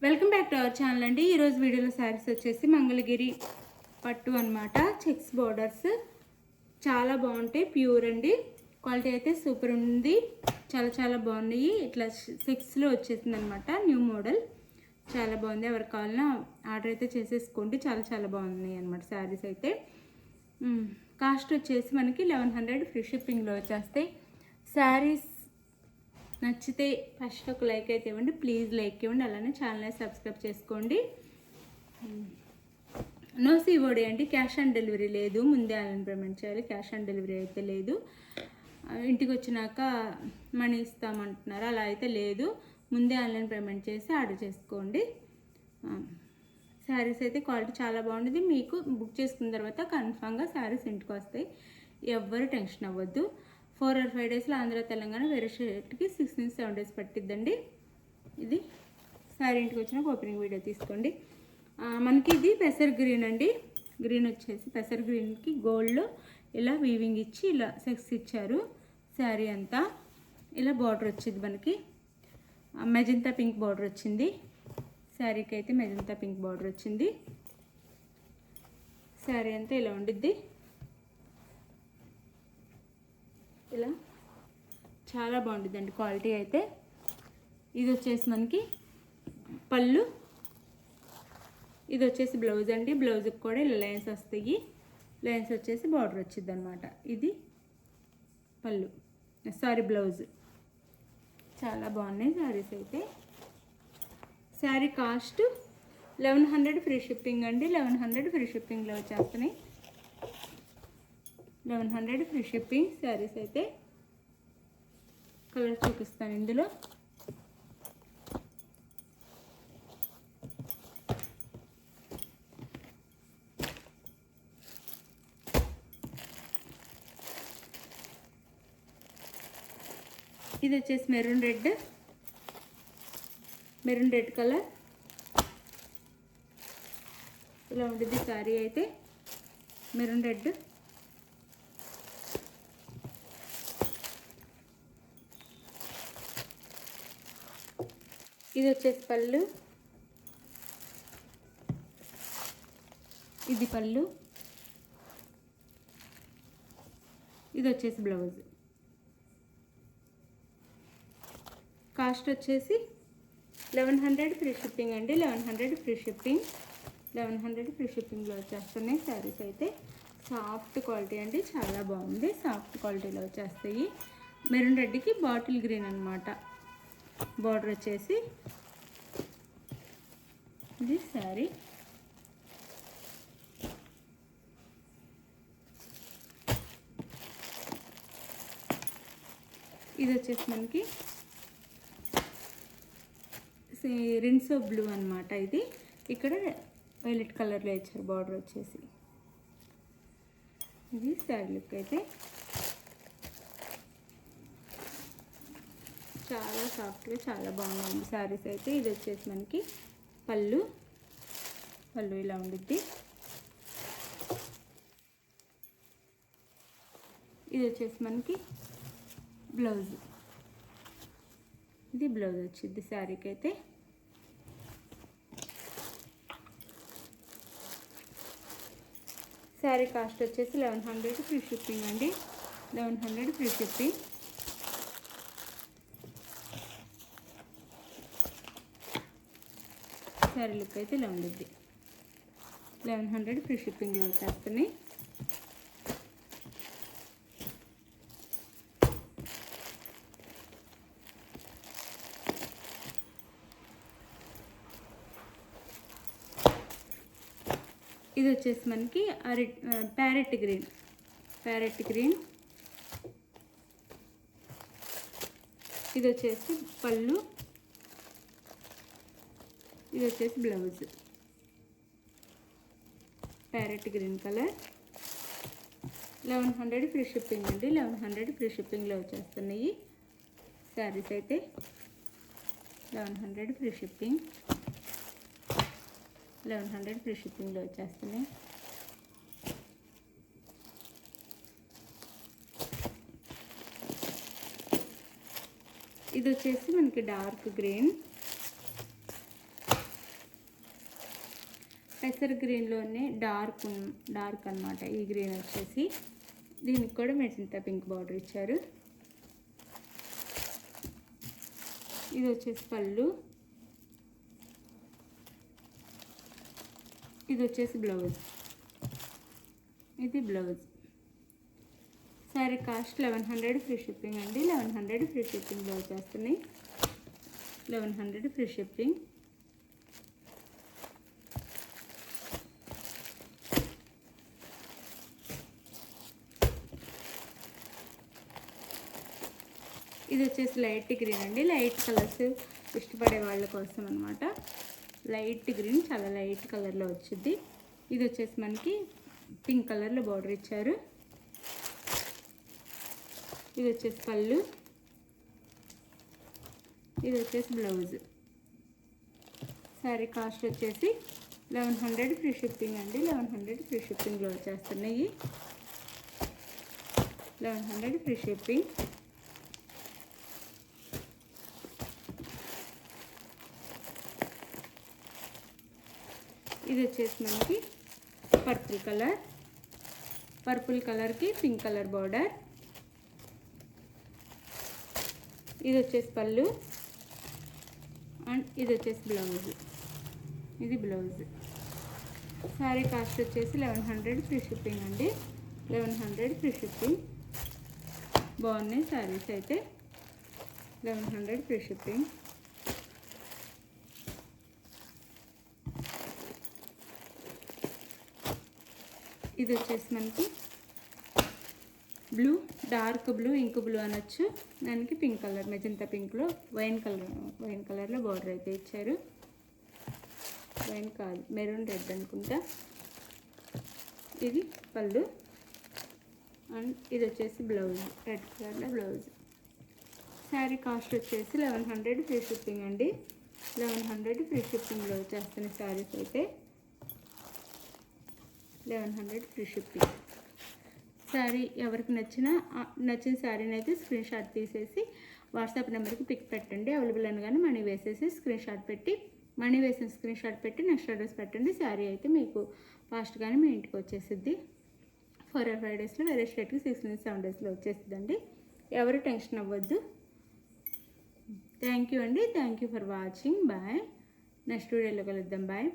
Welcome back to our channel అండి. ఈరోజు వీడియోలో శారీస్ వచ్చేసి మంగళగిరి పట్టు అనమాట. చెక్స్ బోర్డర్స్ చాలా బాగుంటాయి. ప్యూర్ అండి. క్వాలిటీ అయితే సూపర్ ఉంది. చాలా బాగున్నాయి. ఇట్లా 6లో వచ్చేసింది అనమాట. న్యూ మోడల్ చాలా బాగుంది. ఎవరికి కావాలన్నా ఆర్డర్ అయితే చేసేసుకోండి. చాలా బాగున్నాయి అనమాట శారీస్ అయితే. కాస్ట్ వచ్చేసి మనకి 1100 ఫ్రీ షిప్పింగ్లో వచ్చేస్తాయి. శారీస్ నచ్చితే ఫస్ట్ ఒక లైక్ అయితే ఇవ్వండి. ప్లీజ్ లైక్ ఇవ్వండి. అలానే ఛానల్ సబ్స్క్రైబ్ చేసుకోండి. నో సిఓడి అండి. క్యాష్ ఆన్ డెలివరీ లేదు. ముందే ఆన్లైన్ పేమెంట్ చేయాలి. క్యాష్ ఆన్ డెలివరీ అయితే లేదు. ఇంటికి వచ్చినాక మనీ ఇస్తామంటున్నారు. అలా అయితే లేదు. ముందే ఆన్లైన్ పేమెంట్ చేసి ఆర్డర్ చేసుకోండి. శారీస్ అయితే క్వాలిటీ చాలా బాగుంటుంది. మీకు బుక్ చేసుకున్న తర్వాత కన్ఫామ్గా శారీస్ ఇంటికి వస్తాయి. ఎవ్వరు టెన్షన్ అవ్వద్దు. 4 or 5 డేస్లో ఆంధ్ర తెలంగాణ వేరే స్టేట్కి 6 నుంచి 7 డేస్ పట్టిద్దండి. ఇది శారీ ఇంటికి వచ్చినాక ఓపెనింగ్ వీడియో తీసుకోండి. మనకి ఇది పెసర్ గ్రీన్ అండి. గ్రీన్ వచ్చేసి పెసర్ గ్రీన్కి గోల్డ్లో ఇలా వీవింగ్ ఇచ్చి ఇలా సెక్స్ ఇచ్చారు. శారీ అంతా ఇలా బార్డర్ వచ్చింది. మనకి మెజంతా పింక్ బార్డర్ వచ్చింది. శారీకి అయితే మెజంతా పింక్ బార్డర్ వచ్చింది. శారీ అంతా ఇలా ఉండిద్ది. ఇలా చాలా బాగుంటుందండి క్వాలిటీ అయితే. ఇది వచ్చేసి మనకి పళ్ళు, ఇది వచ్చేసి బ్లౌజ్ అండి. బ్లౌజ్కి కూడా ఇలా లైన్స్ వస్తాయి. లైన్స్ వచ్చేసి బార్డర్ వచ్చింది అనమాట. ఇది పళ్ళు, బ్లౌజ్. చాలా బాగున్నాయి శారీస్ అయితే. శారీ కాస్ట్ 1100 ఫ్రీ షిప్పింగ్ అండి. 1100 ఫ్రీ షిప్పింగ్లో వచ్చేస్తున్నాయి. 1100 ఫ్రీ షిప్పింగ్ శారీస్ అయితే. కలర్ చూపిస్తాను ఇందులో. ఇది వచ్చేసి మెరూన్ రెడ్ కలర్. ఇలా ఉంటుంది శారీ అయితే. Maroon red. ఇది వచ్చేసి పళ్ళు. ఇది పళ్ళు. ఇది వచ్చేసి బ్లౌజ్. కాస్ట్ వచ్చేసి 1100 ఫ్రీ షిప్పింగ్ అండి. 1100 ఫ్రీ షిప్పింగ్. 1100 ఫ్రీ షిప్పింగ్లో వచ్చేస్తున్నాయి శారీస్ అయితే. సాఫ్ట్ క్వాలిటీ అండి. చాలా బాగుంది. సాఫ్ట్ క్వాలిటీలో వచ్చేస్తాయి. మెరూన్ రెడ్కి బాటిల్ గ్రీన్ అనమాట. బార్డర్ వచ్చేసి ఇది శారీ. ఇది వచ్చేసి మనకి రిన్సో బ్లూ అనమాట. ఇది ఇక్కడ వైలెట్ కలర్లో ఇచ్చారు బార్డర్ వచ్చేసి. ఇది శారీ లుక్ అయితే. చాలా సాఫ్ట్గా చాలా బాగుంది శారీస్ అయితే. ఇది వచ్చేసి మనకి పళ్ళు ఇలా ఉండిద్ది. ఇది వచ్చేసి మనకి బ్లౌజ్. ఇది బ్లౌజ్ వచ్చింది శారీకి అయితే. శారీ కాస్ట్ వచ్చేసి 1100 ఫ్రీ షిప్పింగ్ అండి. 1100 ఫ్రీ షిప్పింగ్. శారీ లుక్ అయితే ఇలా ఉండిద్ది. 1100 ఫ్రీ షిప్పింగ్లో వచ్చేస్తున్నాయి. ఇది వచ్చేసి మనకి ప్యారెట్ గ్రీన్. ఇది వచ్చేసి పళ్ళు. ఇది వచ్చేసి blouse. Parrot green colour. 1100 free shipping అండి. 1100 ఫ్రీ షిప్పింగ్లో వచ్చేస్తున్నాయి శారీస్ అయితే. 1100 ఫ్రీ షిప్పింగ్. 1100 ఫ్రీ షిప్పింగ్లో వచ్చేస్తున్నాయి. ఇది వచ్చేసి మనకి డార్క్ గ్రీన్. పెసర్ గ్రీన్లోనే డార్క్ అన్నమాట ఈ గ్రీన్ వచ్చేసి. దీనికి కూడా మెజంతా పింక్ బార్డర్ ఇచ్చారు. ఇది వచ్చేసి పళ్ళు, ఇది వచ్చేసి బ్లౌజ్. ఇది blouse. Sorry cost 1100 free shipping అండి. 1100 ఫ్రీ షిప్పింగ్లో వచ్చేస్తున్నాయి. 1100 ఫ్రీ షిప్పింగ్. ఇది వచ్చేసి లైట్ గ్రీన్ అండి. లైట్ కలర్స్ ఇష్టపడే వాళ్ళ కోసం అనమాట. లైట్ గ్రీన్ చాలా లైట్ కలర్లో వచ్చింది. ఇది వచ్చేసి మనకి పింక్ కలర్లో బార్డర్ ఇచ్చారు. ఇది వచ్చేసి పళ్ళు, ఇది వచ్చేసి బ్లౌజ్. సారీ కాస్ట్ వచ్చేసి 1100 ఫ్రీ షిప్పింగ్ అండి. 1100 ఫ్రీ షిప్పింగ్లో వచ్చేస్తున్నాయి. 1100 ఫ్రీ షిప్పింగ్. ఇది వచ్చేసి మనకి పర్పుల్ కలర్కి పింక్ కలర్ బార్డర్. ఇది వచ్చేసి పళ్ళు అండ్ ఇది వచ్చేసి బ్లౌజ్. ఇది బ్లౌజ్. సారీ కాస్ట్ వచ్చేసి 1100 ఫ్రీ షిప్పింగ్ అండి. 1100 ఫ్రీ షిప్పింగ్. బాగున్నాయి సారీస్ అయితే. 1100 ఫ్రీ షిప్పింగ్. ఇది వచ్చేసి మనకి blue, dark blue, ink blue అనొచ్చు. దానికి పింక్ కలర్, మెజంతా పింక్లో వైన్ కలర్లో బార్డర్ అయితే ఇచ్చారు. వైన్ కాదు, మెరూన్ రెడ్ అనుకుంటా. ఇది పళ్ళు అండ్ ఇది వచ్చేసి బ్లౌజ్, రెడ్ కలర్లో బ్లౌజ్. శారీ కాస్ట్ వచ్చేసి 1100 ఫ్రీ షిప్పింగ్ అండి. 1100 ఫ్రీ షిప్పింగ్లో వచ్చేస్తున్న శారీస్ అయితే. 1100 ఫ్రీ షిప్పింగ్. శారీ ఎవరికి నచ్చిన శారీని అయితే స్క్రీన్ షాట్ తీసేసి వాట్సాప్ నెంబర్కి పిక్ పెట్టండి. అవైలబుల్ అనగానే మనీ వేసేసి స్క్రీన్ షాట్ పెట్టి, మనీ వేసిన స్క్రీన్ షాట్ పెట్టి నెక్స్ట్ అడ్రస్ పెట్టండి. శారీ అయితే మీకు ఫాస్ట్గానే మీ ఇంటికి వచ్చేసిద్ది. 4 or 5 డేస్లో, వేరే స్టేట్కి 6 నుంచి 7 డేస్లో వచ్చేస్తుందండి. ఎవరు టెన్షన్ అవ్వద్దు. థ్యాంక్ యూ అండి. Thank you for watching. Bye. Next వీడియోలో కలుద్దాం. బాయ్.